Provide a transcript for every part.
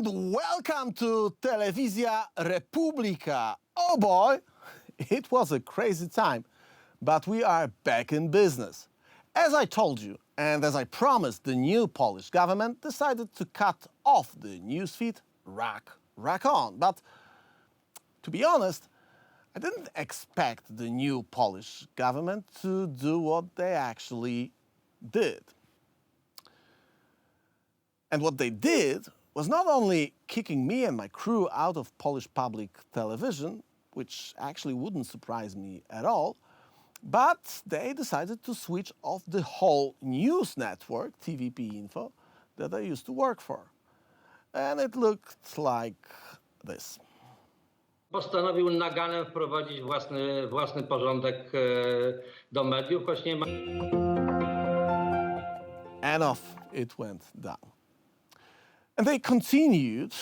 and welcome to Telewizja Republika. Oh boy, it was a crazy time, but we are back in business. As I told you, and as I promised, the new Polish government decided to cut off the newsfeed rack on. But to be honest, I didn't expect the new Polish government to do what they actually did. And what they did was not only kicking me and my crew out of Polish public television, which actually wouldn't surprise me at all, but they decided to switch off the whole news network, TVP Info, that I used to work for. And it looked like this. Postanowił naganem wprowadzić własny porządek do mediów, choć nie ma... And off it went down. And they continued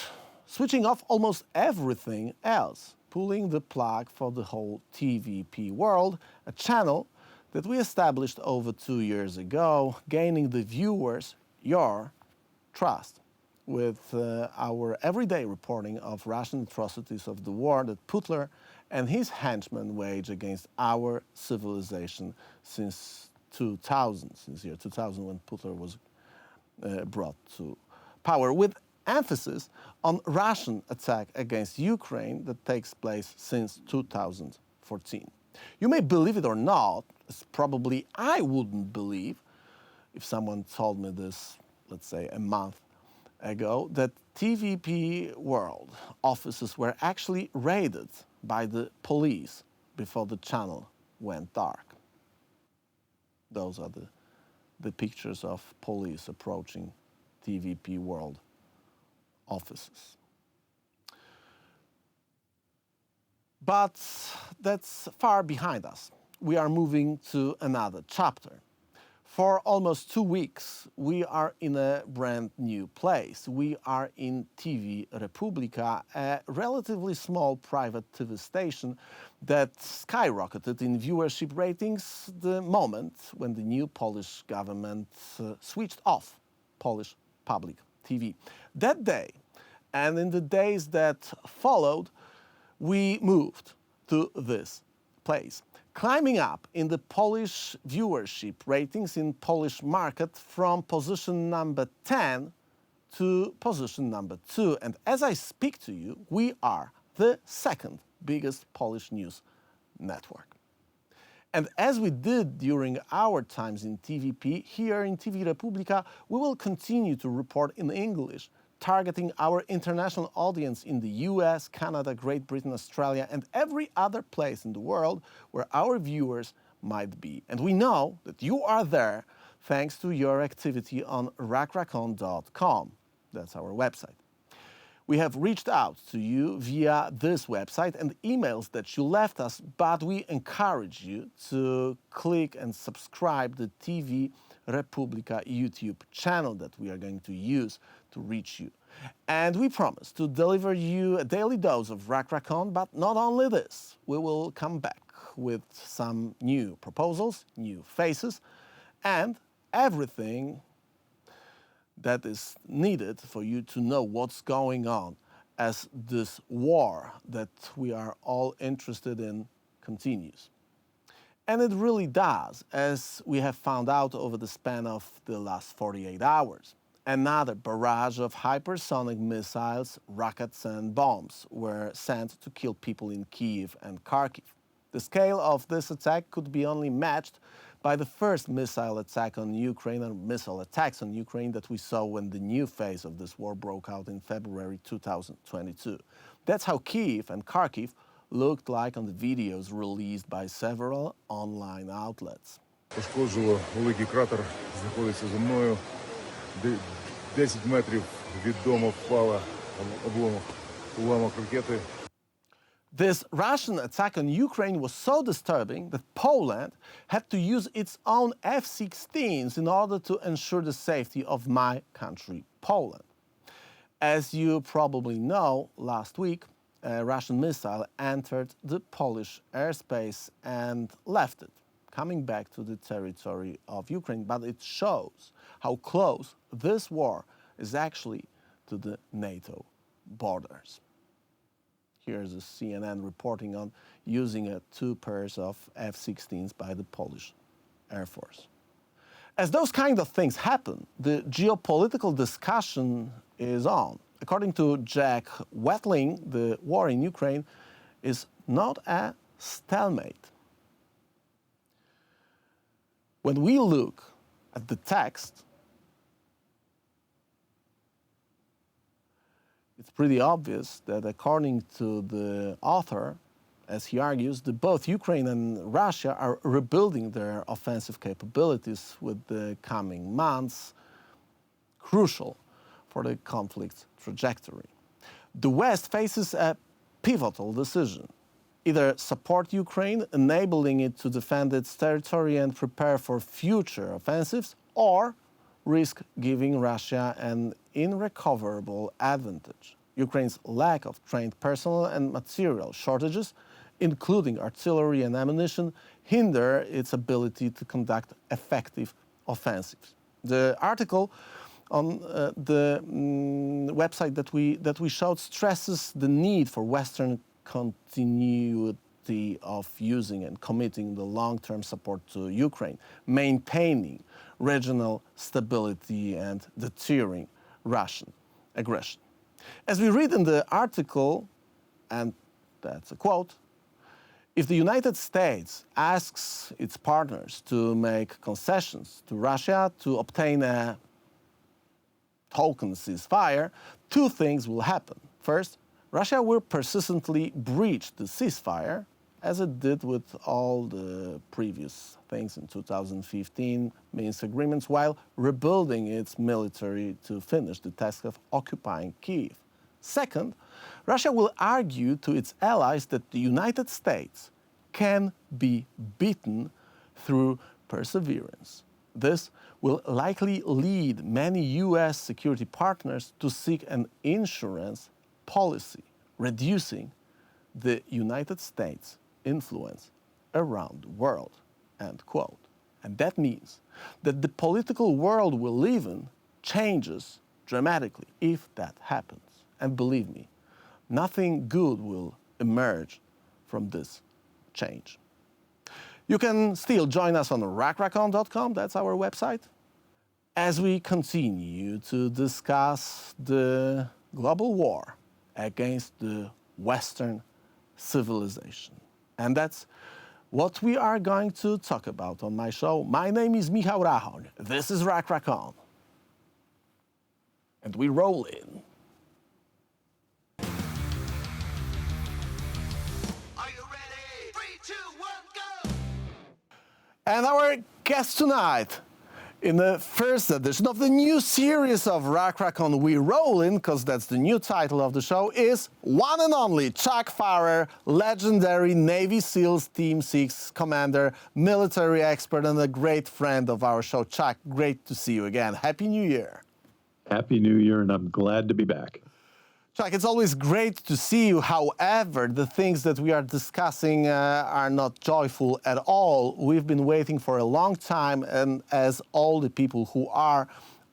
switching off almost everything else, pulling the plug for the whole TVP world, a channel that we established over 2 years ago, gaining the viewers your trust with our everyday reporting of Russian atrocities of the war that Putler and his henchmen wage against our civilization since year 2000, when Putler was brought to power, with emphasis on Russian attack against Ukraine that takes place since 2014. You may believe it or not, as probably I wouldn't believe if someone told me this, let's say, a month ago, that TVP World offices were actually raided by the police before the channel went dark. Those are the pictures of police approaching TVP World offices. But that's far behind us. We are moving to another chapter. For almost 2 weeks, we are in a brand new place. We are in TV Republika, a relatively small private TV station that skyrocketed in viewership ratings the moment when the new Polish government switched off Polish public TV. That day, and in the days that followed, we moved to this place, climbing up in the Polish viewership ratings in Polish market from position number 10 to position number 2. And as I speak to you, we are the second biggest Polish news network. And as we did during our times in TVP, here in TV Republika, we will continue to report in English, targeting our international audience in the US, Canada, Great Britain, Australia, and every other place in the world where our viewers might be. And we know that you are there thanks to your activity on rackrakon.com. That's our website. We have reached out to you via this website and emails that you left us, but we encourage you to click and subscribe the TV Republika YouTube channel that we are going to use to reach you. And we promise to deliver you a daily dose of Rackrakon, but not only this, we will come back with some new proposals, new faces, and everything that is needed for you to know what's going on as this war that we are all interested in continues. And it really does, as we have found out over the span of the last 48 hours. Another barrage of hypersonic missiles, rockets and bombs were sent to kill people in Kyiv and Kharkiv. The scale of this attack could be only matched by the first missile attack on Ukraine and missile attacks on Ukraine that we saw when the new phase of this war broke out in February 2022. That's how Kyiv and Kharkiv looked like on the videos released by several online outlets. Пошкоджено великий кратер, знаходиться за мною. 10 метрів від дому впала уламок ракети. This Russian attack on Ukraine was so disturbing that Poland had to use its own F-16s in order to ensure the safety of my country, Poland. As you probably know, last week, a Russian missile entered the Polish airspace and left it, coming back to the territory of Ukraine. But it shows how close this war is actually to the NATO borders. Here's a CNN reporting on using 2 pairs of F-16s by the Polish Air Force. As those kind of things happen, the geopolitical discussion is on. According to Jack Wetling, the war in Ukraine is not a stalemate. When we look at the text, it's pretty obvious that according to the author, as he argues, both Ukraine and Russia are rebuilding their offensive capabilities with the coming months, crucial for the conflict's trajectory. The West faces a pivotal decision. Either support Ukraine, enabling it to defend its territory and prepare for future offensives, or risk giving Russia an irrecoverable advantage. Ukraine's lack of trained personnel and material shortages, including artillery and ammunition, hinder its ability to conduct effective offensives. The article on the website that we showed stresses the need for Western continuity of using and committing the long-term support to Ukraine, maintaining regional stability and deterring Russian aggression. As we read in the article, and that's a quote, if the United States asks its partners to make concessions to Russia to obtain a token ceasefire, 2 things will happen. First, Russia will persistently breach the ceasefire, as it did with all the previous things in 2015 Minsk agreements, while rebuilding its military to finish the task of occupying Kyiv. Second, Russia will argue to its allies that the United States can be beaten through perseverance. This will likely lead many U.S. security partners to seek an insurance policy, reducing the United States' influence around the world, end quote. And that means that the political world we live in changes dramatically if that happens. And believe me, nothing good will emerge from this change. You can still join us on rackracon.com, that's our website, as we continue to discuss the global war against the Western civilization. And that's what we are going to talk about on my show. My name is Michał Rachon. This is Rackracon. And we roll in. And our guest tonight, in the first edition of the new series of Rackracon We Roll In, because that's the new title of the show, is one and only Chuck Pfarrer, legendary Navy SEALs Team 6 commander, military expert, and a great friend of our show. Chuck, great to see you again. Happy New Year. Happy New Year, and I'm glad to be back. Chuck, it's always great to see you. However, the things that we are discussing are not joyful at all. We've been waiting for a long time, and as all the people who are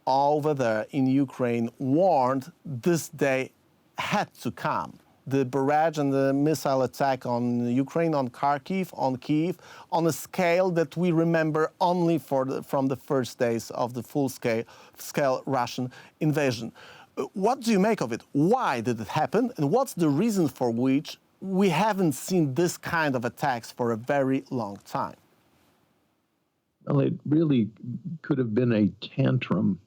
over there in Ukraine warned, this day had to come. The barrage and the missile attack on Ukraine, on Kharkiv, on Kyiv, on a scale that we remember only from the first days of the full-scale Russian invasion. What do you make of it? Why did it happen? And what's the reason for which we haven't seen this kind of attacks for a very long time? Well, it really could have been a tantrum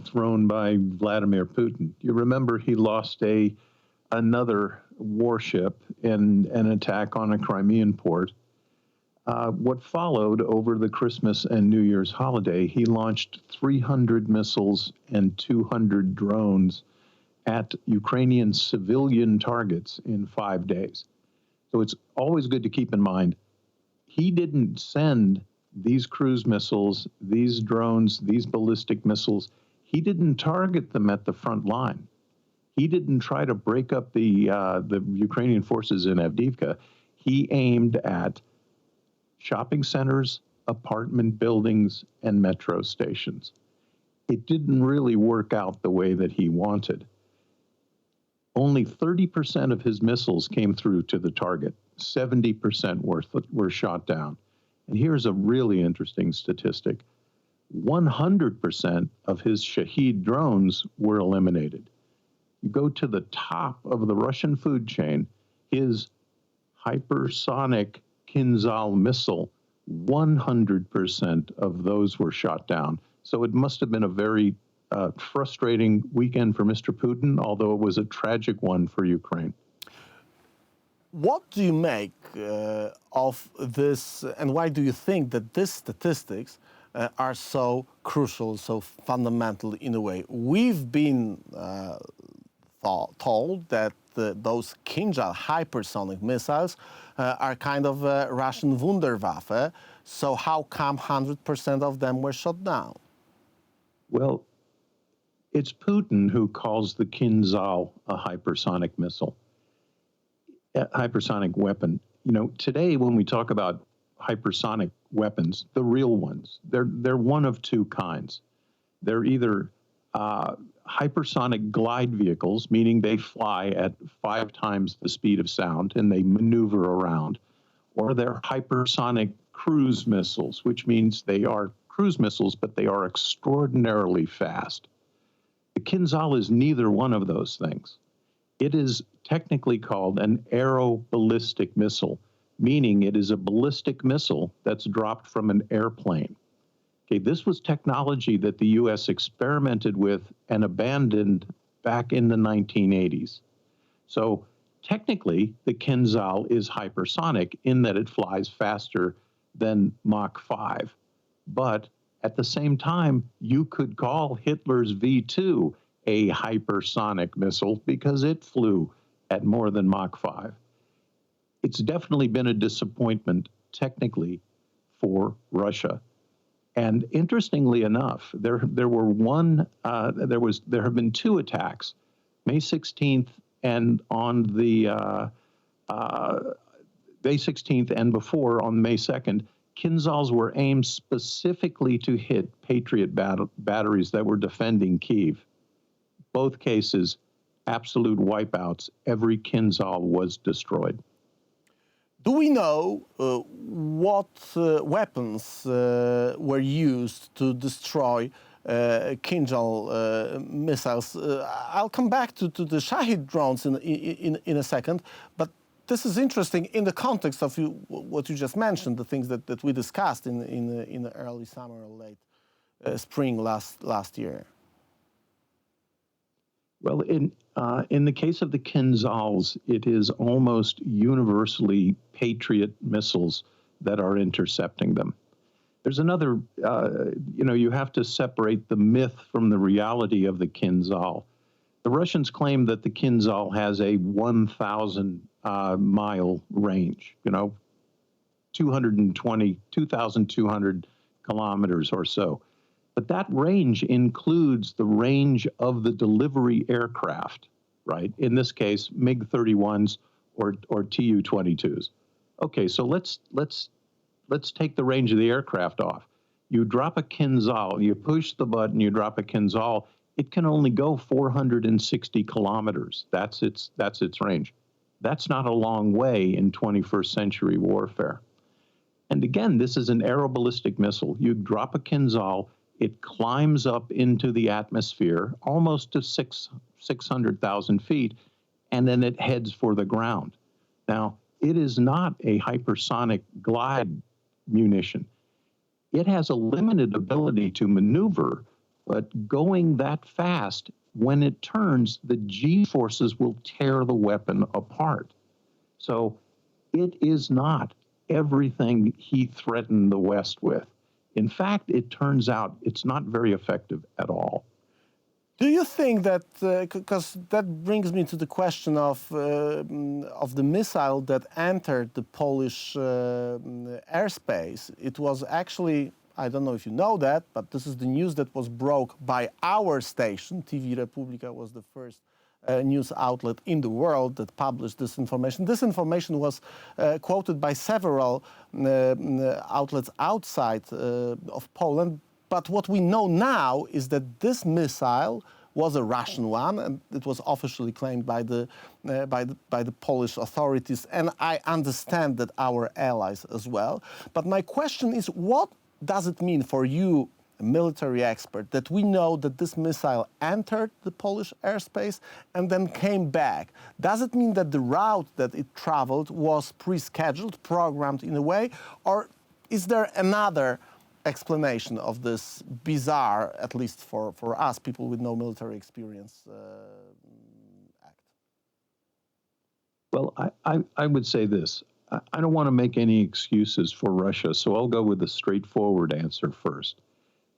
thrown by Vladimir Putin. You remember he lost another warship in an attack on a Crimean port. What followed over the Christmas and New Year's holiday, he launched 300 missiles and 200 drones at Ukrainian civilian targets in 5 days. So it's always good to keep in mind, he didn't send these cruise missiles, these drones, these ballistic missiles, he didn't target them at the front line. He didn't try to break up the Ukrainian forces in Avdiivka. He aimed at shopping centers, apartment buildings, and metro stations. It didn't really work out the way that he wanted. only 30% of his missiles came through to the target. 70% were shot down. And here's a really interesting statistic. 100% of his Shahed drones were eliminated. You go to the top of the Russian food chain, his hypersonic Kinzhal missile, 100% of those were shot down. So it must have been a very frustrating weekend for Mr. Putin, although it was a tragic one for Ukraine. What do you make of this, and why do you think that these statistics are so crucial, so fundamental in a way? We've been told that those Kinzhal hypersonic missiles are kind of a Russian wunderwaffe. So how come 100% of them were shot down? Well, it's Putin who calls the Kinzhal a hypersonic missile, a hypersonic weapon. You know, today when we talk about hypersonic weapons, the real ones, they're one of two kinds. They're either hypersonic glide vehicles, meaning they fly at 5 times the speed of sound and they maneuver around, or they're hypersonic cruise missiles, which means they are cruise missiles, but they are extraordinarily fast. The Kinzhal is neither one of those things. It is technically called an aeroballistic missile, meaning it is a ballistic missile that's dropped from an airplane. Okay, this was technology that the U.S. experimented with and abandoned back in the 1980s. So technically, the Kinzhal is hypersonic in that it flies faster than Mach 5. But at the same time, you could call Hitler's V-2 a hypersonic missile because it flew at more than Mach 5. It's definitely been a disappointment, technically, for Russia. And interestingly enough, there have been 2 attacks, May 16th and on the May 16th and before on May 2nd. Kinzhals were aimed specifically to hit Patriot batteries that were defending Kyiv. Both cases, absolute wipeouts. Every Kinzhal was destroyed. Do we know what weapons were used to destroy Kinzhal missiles? I'll come back to the Shahed drones in a second, but this is interesting in the context of what you just mentioned, the things that we discussed in the early summer or late spring last year. Well, in the case of the Kinzhals, it is almost universally Patriot missiles that are intercepting them. There's another, you have to separate the myth from the reality of the Kinzhal. The Russians claim that the Kinzhal has a 1,000-mile range, 2,200 kilometers or so. But that range includes the range of the delivery aircraft, right? In this case, MiG-31s or Tu-22s. Okay, so let's take the range of the aircraft off. You drop a Kinzhal, you push the button, you drop a Kinzhal. It can only go 460 kilometers. That's its range. That's not a long way in 21st century warfare. And again, this is an aeroballistic missile. You drop a Kinzhal, it climbs up into the atmosphere, almost to 600,000 feet, and then it heads for the ground. Now, it is not a hypersonic glide munition. It has a limited ability to maneuver, but going that fast, when it turns, the G-forces will tear the weapon apart. So it is not everything he threatened the West with. In fact, it turns out it's not very effective at all. Do you think that, because that brings me to the question of the missile that entered the Polish airspace, it was actually, I don't know if you know that, but this is the news that was broke by our station. TV Republika was the first news outlet in the world that published this information. This information was quoted by several outlets outside of Poland. But what we know now is that this missile was a Russian one, and it was officially claimed by the Polish authorities, and I understand that our allies as well. But my question is, what does it mean for you, a military expert, that we know that this missile entered the Polish airspace and then came back? Does it mean that the route that it traveled was pre-scheduled, programmed in a way, or is there another explanation of this bizarre, at least for us, people with no military experience, act? Well, I would say this. I don't want to make any excuses for Russia, so I'll go with the straightforward answer first.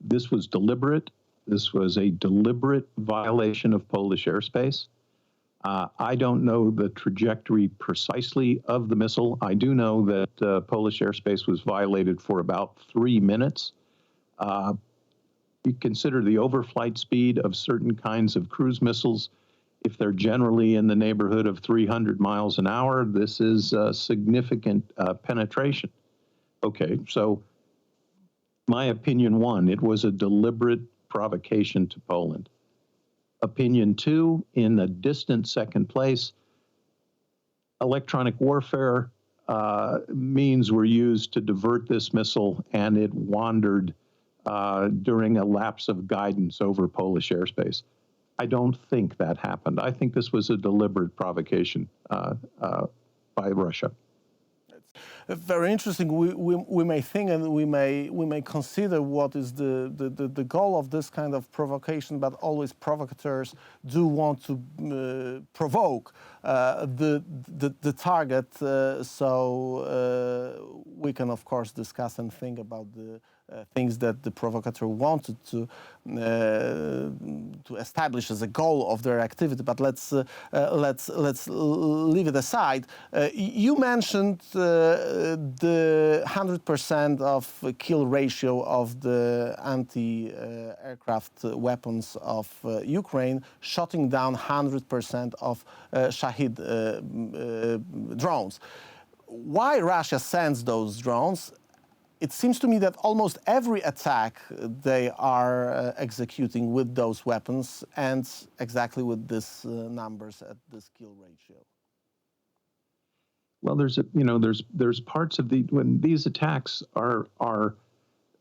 This was deliberate. This was a deliberate violation of Polish airspace. I don't know the trajectory precisely of the missile. I do know that Polish airspace was violated for about 3 minutes. You consider the overflight speed of certain kinds of cruise missiles. If they're generally in the neighborhood of 300 miles an hour, this is significant penetration. Okay, so my opinion one, it was a deliberate provocation to Poland. Opinion two, in a distant second place, electronic warfare means were used to divert this missile, and it wandered during a lapse of guidance over Polish airspace. I don't think that happened. I think this was a deliberate provocation by Russia. Very interesting. We may think and we may consider what is the goal of this kind of provocation, but always provocateurs do want to provoke the target. So we can of course discuss and think about the things that the provocateur wanted to establish as a goal of their activity. But let's leave it aside. You mentioned the 100% of kill ratio of the anti-aircraft weapons of Ukraine, shooting down 100% of Shahid drones. Why Russia sends those drones? It seems to me that almost every attack they are executing with those weapons ends exactly with these numbers at this kill ratio. Well, there's parts of when these attacks are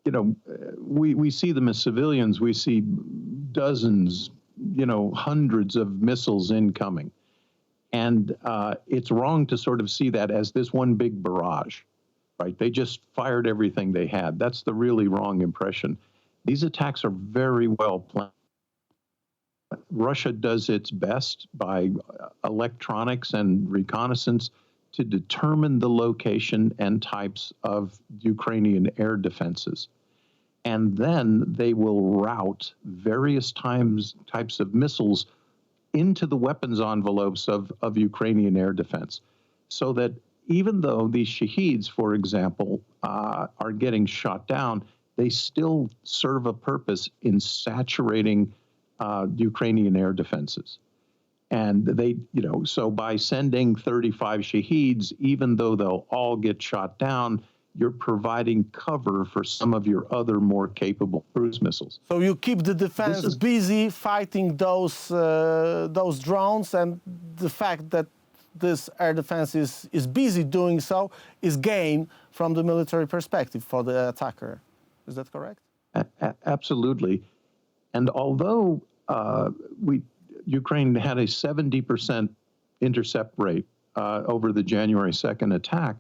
we see them as civilians. We see dozens, hundreds of missiles incoming, and it's wrong to sort of see that as this one big barrage. Right? They just fired everything they had. That's the really wrong impression. These attacks are very well planned. Russia does its best by electronics and reconnaissance to determine the location and types of Ukrainian air defenses. And then they will route various types of missiles into the weapons envelopes of Ukrainian air defense, so that even though these Shaheeds, for example, are getting shot down, they still serve a purpose in saturating Ukrainian air defenses. And they, so by sending 35 Shaheeds, even though they'll all get shot down, you're providing cover for some of your other more capable cruise missiles. So you keep the defense busy fighting those drones, and the fact that this air defense is busy doing so is gain from the military perspective for the attacker. Is that correct? Absolutely. And although Ukraine had a 70% intercept rate over the January 2nd attack,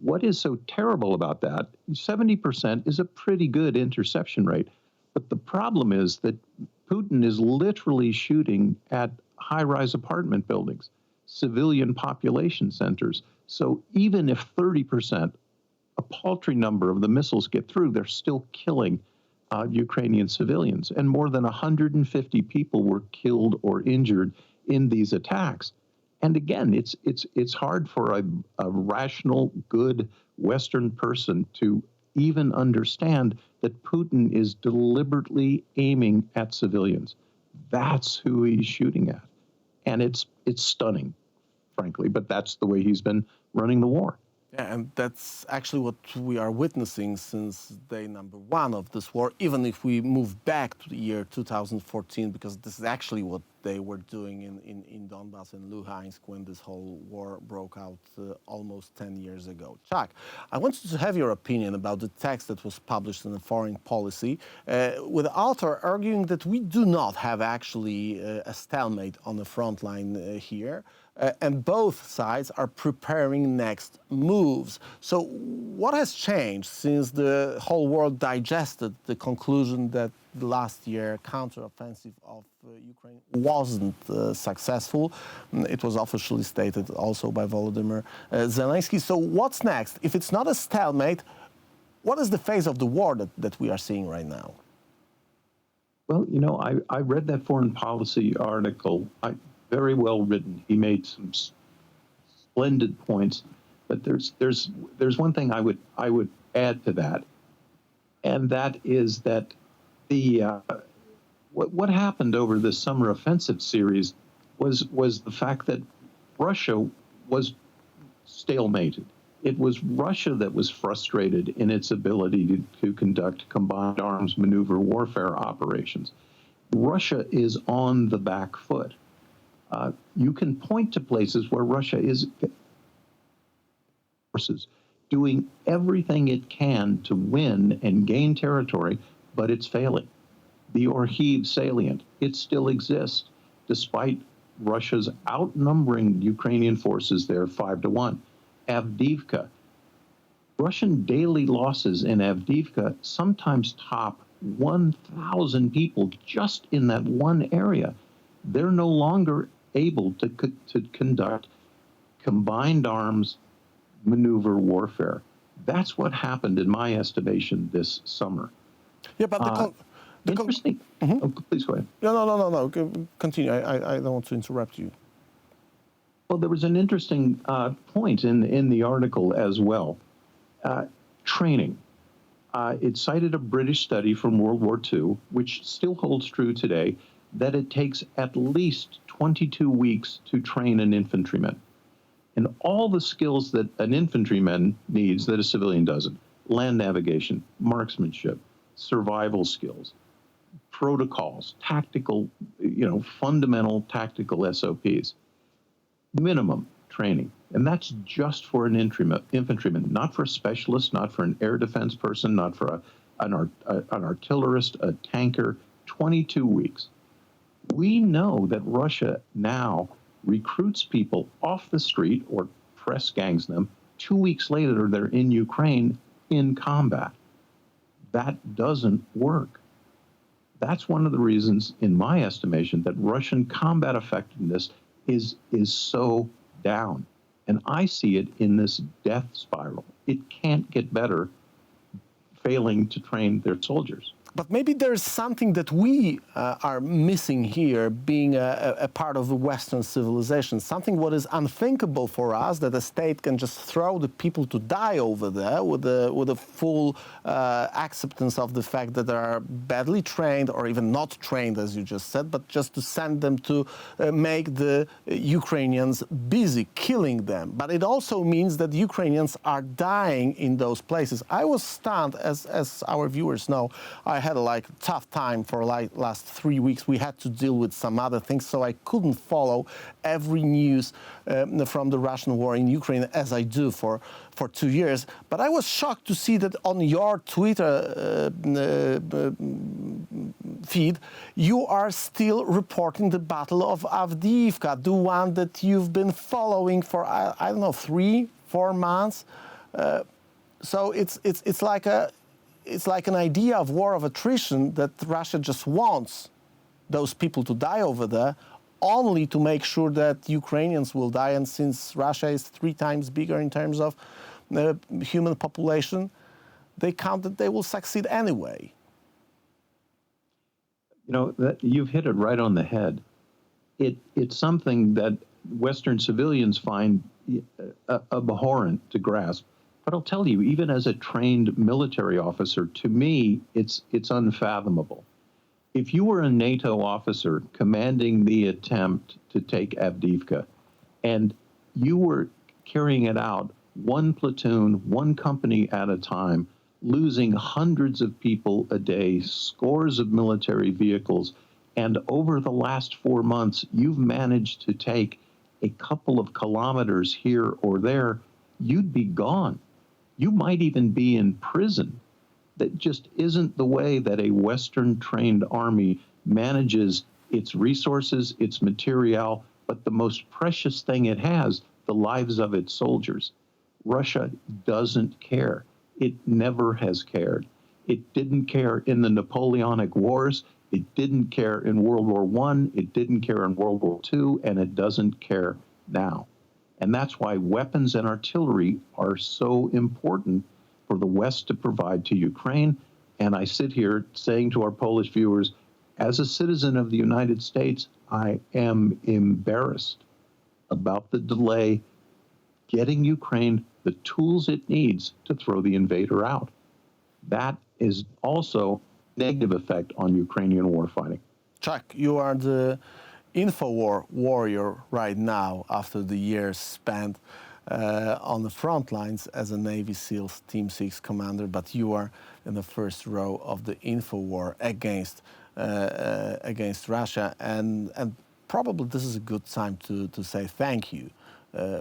what is so terrible about that? 70% is a pretty good interception rate. But the problem is that Putin is literally shooting at high-rise apartment buildings, civilian population centers. So even if 30%, a paltry number of the missiles get through, they're still killing Ukrainian civilians. And more than 150 people were killed or injured in these attacks. And again, it's hard for a rational, good Western person to even understand that Putin is deliberately aiming at civilians. That's who he's shooting at. And it's stunning, frankly, but that's the way he's been running the war. Yeah, and that's actually what we are witnessing since day number one of this war, even if we move back to the year 2014, because this is actually what they were doing in Donbass and Luhansk when this whole war broke out almost 10 years ago. Chuck, I wanted to have your opinion about the text that was published in the Foreign Policy, with the author arguing that we do not have actually a stalemate on the front line here. And both sides are preparing next moves. So what has changed since the whole world digested the conclusion that the last year counteroffensive of Ukraine wasn't successful? It was officially stated also by Volodymyr Zelensky. So what's next? If it's not a stalemate, what is the phase of the war that we are seeing right now? Well, you know, I read that foreign policy article. Very well written. He made some splendid points, but there's one thing I would add to that, and that is that the what happened over the summer offensive series was the fact that Russia was stalemated. It was Russia that was frustrated in its ability to conduct combined arms maneuver warfare operations. Russia is on the back foot. You can point to places where Russia is doing everything it can to win and gain territory, but it's failing. The Orhiv salient, it still exists, despite Russia's outnumbering Ukrainian forces there 5-1. Avdiivka, Russian daily losses in Avdiivka sometimes top 1,000 people just in that one area. They're no longer able to conduct combined arms maneuver warfare. That's what happened, in my estimation, this summer. Yeah, but interesting. Oh, please go ahead. No. Continue. I don't want to interrupt you. Well, there was an interesting point in the article as well. Training. It cited a British study from World War II, which still holds true today, that it takes at least 22 weeks to train an infantryman. And all the skills that an infantryman needs that a civilian doesn't: land navigation, marksmanship, survival skills, protocols, tactical, fundamental tactical SOPs, minimum training. And that's just for an infantryman, not for a specialist, not for an air defense person, not for an artillerist, a tanker. 22 weeks. We know that Russia now recruits people off the street or press gangs them. 2 weeks later, they're in Ukraine in combat. That doesn't work. That's one of the reasons, in my estimation, that Russian combat effectiveness is so down. And I see it in this death spiral. It can't get better, failing to train their soldiers. But maybe there's something that we are missing here, being a part of the Western civilization, something what is unthinkable for us, that a state can just throw the people to die over there with a full acceptance of the fact that they are badly trained or even not trained, as you just said, but just to send them to make the Ukrainians busy, killing them. But it also means that Ukrainians are dying in those places. I was stunned, as our viewers know. I had a tough time for last 3 weeks. We had to deal with some other things, so I couldn't follow every news from the Russian war in Ukraine as I do for 2 years. But I was shocked to see that on your Twitter feed, you are still reporting the Battle of Avdiivka, the one that you've been following for, I don't know, 3-4 months. So it's like an idea of war of attrition, that Russia just wants those people to die over there, only to make sure that Ukrainians will die. And since Russia is 3 times bigger in terms of human population, they count that they will succeed anyway. You've hit it right on the head. It's something that Western civilians find abhorrent to grasp. But I'll tell you, even as a trained military officer, to me, it's unfathomable. If you were a NATO officer commanding the attempt to take Avdiivka, and you were carrying it out one platoon, one company at a time, losing hundreds of people a day, scores of military vehicles, and over the last 4 months, you've managed to take a couple of kilometers here or there, you'd be gone. You might even be in prison. That just isn't the way that a Western-trained army manages its resources, its material, but the most precious thing it has, the lives of its soldiers. Russia doesn't care. It never has cared. It didn't care in the Napoleonic Wars. It didn't care in World War I. It didn't care in World War II, and it doesn't care now. And that's why weapons and artillery are so important for the West to provide to Ukraine. And I sit here saying to our Polish viewers, as a citizen of the United States, I am embarrassed about the delay getting Ukraine the tools it needs to throw the invader out. That is also a negative effect on Ukrainian warfighting. Chuck, you are the Infowar warrior right now after the years spent on the front lines as a Navy SEALs Team 6 commander, but you are in the first row of the Infowar against Russia, and probably this is a good time to say thank you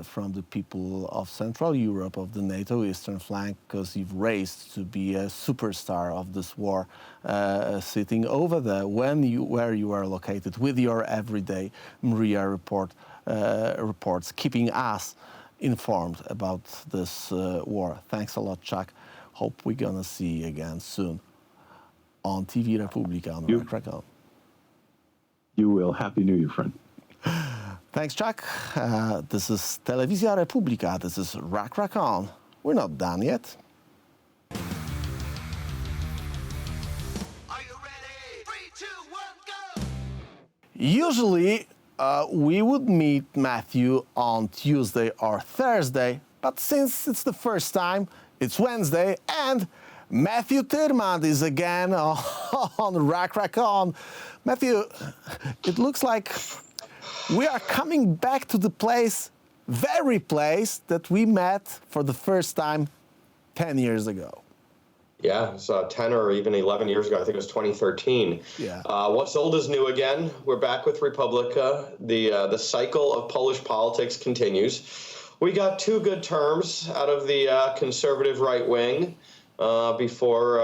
from the people of Central Europe, of the NATO eastern flank, because you've raised to be a superstar of this war, sitting over there where you are located with your everyday Mriya Report reports, keeping us informed about this war. Thanks a lot, Chuck. Hope we're gonna see you again soon on TV Republika on Rack. You will. Happy New Year, friend. Thanks, Chuck. This is Telewizja Republika. This is Rack On. We're not done yet. Are you ready? 3, 2, 1, go! Usually, we would meet Matthew on Tuesday or Thursday, but since it's the first time, it's Wednesday, and Matthew Tyrmand is again on Rack On. Matthew, it looks like we are coming back to the very place that we met for the first time 10 years ago. Yeah, so 10 or even 11 years ago. I think it was 2013. Yeah. What's old is new again. We're back with Republika. The cycle of Polish politics continues. We got 2 good terms out of the conservative right wing before,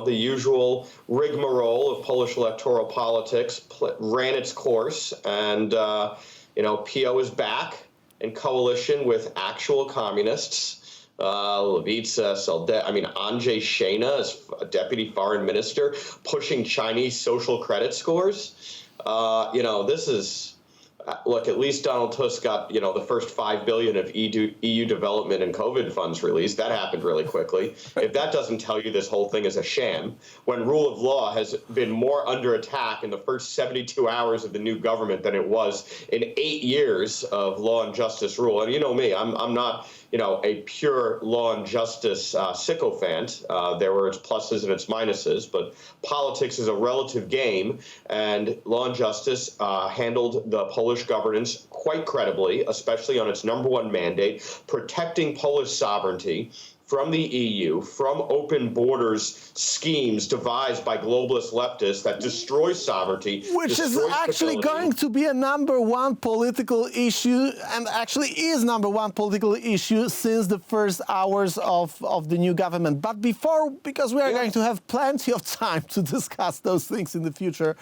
the usual rigmarole of Polish electoral politics ran its course. And, PO is back in coalition with actual communists. Lewica, Andrzej Szejna as deputy foreign minister, pushing Chinese social credit scores. This is, look, at least Donald Tusk got, the first $5 billion of EU development and COVID funds released. That happened really quickly. If that doesn't tell you this whole thing is a sham, when rule of law has been more under attack in the first 72 hours of the new government than it was in 8 years of law and justice rule. And you know me, I'm not, a pure law and justice sycophant. There were its pluses and its minuses, but politics is a relative game, and law and justice handled the Polish governance quite credibly, especially on its #1 mandate, protecting Polish sovereignty from the EU, from open borders schemes devised by globalist leftists that destroy sovereignty. Which is actually going to be a #1 political issue, and actually is #1 political issue since the first hours of the new government. But because we are going to have plenty of time to discuss those things in the future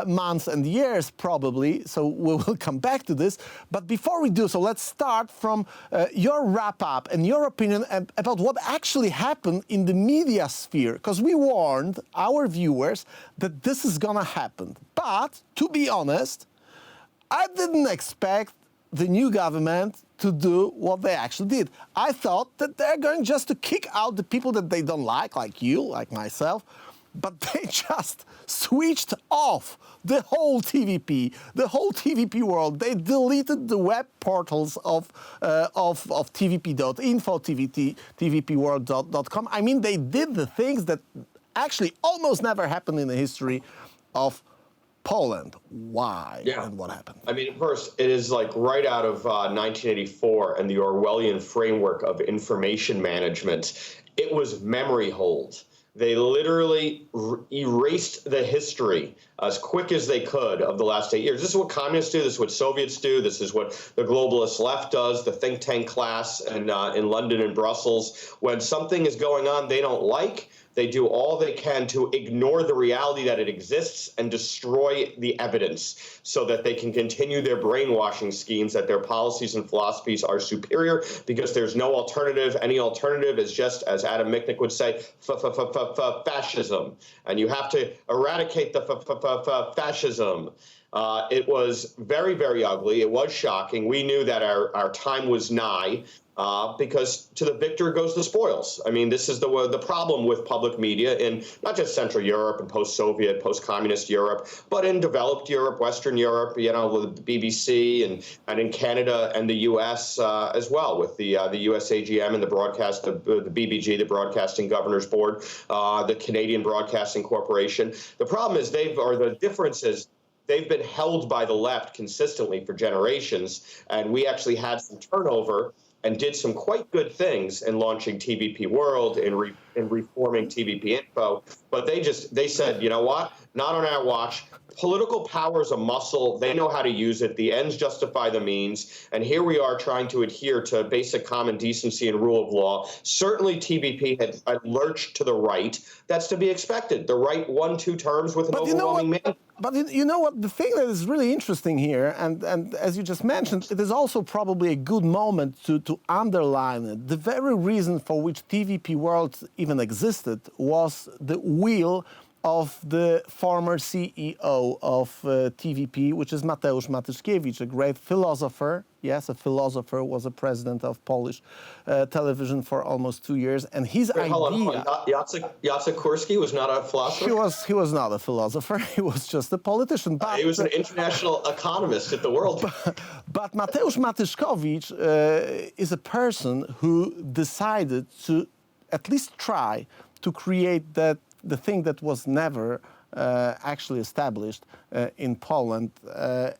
months and years, probably, so we will come back to this. But before we do so, let's start from your wrap-up and your opinion about what actually happened in the media sphere, because we warned our viewers that this is gonna happen. But, to be honest, I didn't expect the new government to do what they actually did. I thought that they're going just to kick out the people that they don't like you, like myself, but they just switched off the whole TVP world. They deleted the web portals of tvp.info, tvpworld.com. I mean, they did the things that actually almost never happened in the history of Poland. Why Yeah. and what happened? I mean, first, it is like right out of 1984 and the Orwellian framework of information management. It was memory hold. They literally erased the history as quick as they could of the last 8 years. This is what communists do. This is what Soviets do. This is what the globalist left does, the think tank class in London and Brussels. When something is going on they don't like, they do all they can to ignore the reality that it exists and destroy the evidence so that they can continue their brainwashing schemes that their policies and philosophies are superior because there's no alternative. Any alternative is just, as Adam Michnik would say, fascism. And you have to eradicate the fascism. It was very, very ugly. It was shocking. We knew that our time was nigh. Because to the victor goes the spoils. I mean, this is the problem with public media in not just Central Europe and post-Soviet, post-communist Europe, but in developed Europe, Western Europe, with the BBC and in Canada and the U.S. As well, with the U.S. AGM and the BBG, the Broadcasting Governors Board, the Canadian Broadcasting Corporation. The problem is the difference is they've been held by the left consistently for generations, and we actually had some turnover and did some quite good things in launching TVP World and reforming TVP Info. But they said, you know what? Not on our watch. Political power is a muscle. They know how to use it. The ends justify the means. And here we are trying to adhere to basic common decency and rule of law. Certainly TVP had lurched to the right. That's to be expected. The right won 2 terms with an overwhelming mandate. But you know what? The thing that is really interesting here, and as you just mentioned, it is also probably a good moment to underline it. The very reason for which TVP World even existed was the will of the former CEO of TVP, which is Mateusz Matyszkiewicz, a great philosopher. Yes, a philosopher, was a president of Polish television for almost 2 years, and his idea. Hold on. Jacek Kurski was not a philosopher. He was not a philosopher. He was just a politician. But he was an international economist at the World. But Mateusz Matyszkiewicz is a person who decided to at least try to create the thing that was never actually established in Poland,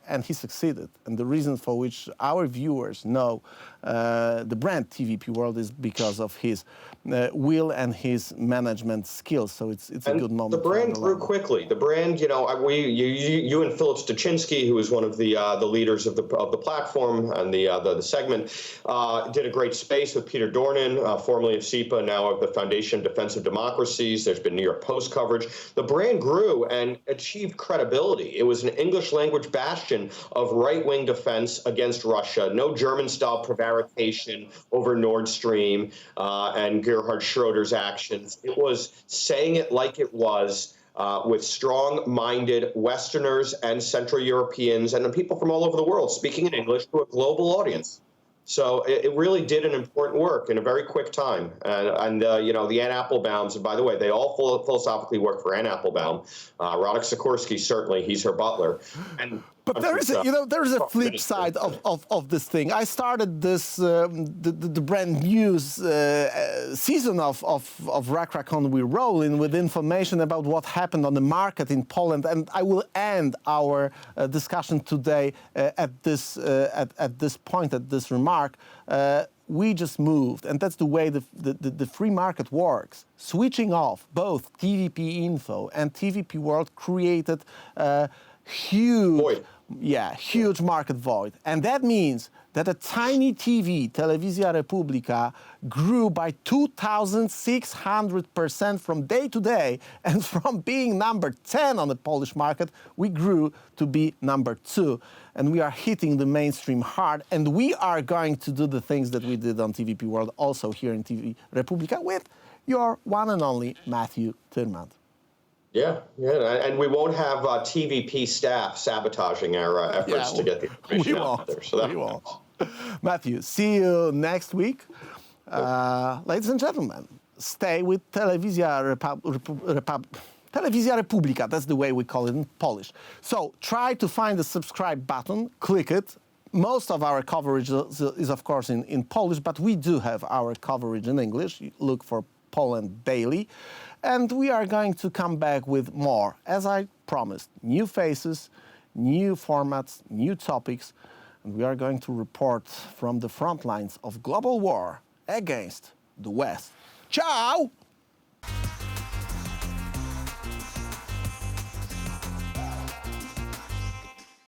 and he succeeded. And the reason for which our viewers know the brand TVP World is because of his will and his management skills. So it's a good moment. The brand grew quickly. The brand, you and Philip Stachinsky, who is one of the leaders of the platform and the segment, did a great space with Peter Dornan, formerly of SIPA, now of the Foundation of Defensive Democracies. There's been New York Post coverage. The brand grew and achieved credibility. It was an English language bastion of right-wing defense against Russia. No German-style prevarication over Nord Stream and Gerhard Schroeder's actions. It was saying it like it was, with strong-minded Westerners and Central Europeans and people from all over the world speaking in English to a global audience. So it really did an important work in a very quick time. And the Ann Applebaums, and by the way, they all philosophically work for Ann Applebaum. Radek Sikorski, certainly, he's her butler. But there is a flip side of this thing. I started this the brand new season of Rakrakon with Rollin with information about what happened on the market in Poland, and I will end our discussion today at this point, at this remark. We just moved, and that's the way the free market works. Switching off both TVP Info and TVP World created huge void. Huge market void. And that means that a tiny TV, Telewizja Republika, grew by 2,600% from day to day. And from being number 10 on the Polish market, we grew to be number 2. And we are hitting the mainstream hard. And we are going to do the things that we did on TVP World also here in TV Republika with your one and only Matthew Tyrmand. Yeah, and we won't have TVP staff sabotaging our efforts to get the information out there. So that won't. Matthew, see you next week. Ladies and gentlemen, stay with Telewizja Republika. That's the way we call it in Polish. So try to find the subscribe button, click it. Most of our coverage is of course, in Polish, but we do have our coverage in English. Look for Poland daily. And we are going to come back with more, as I promised, new faces, new formats, new topics. And we are going to report from the front lines of global war against the West. Ciao!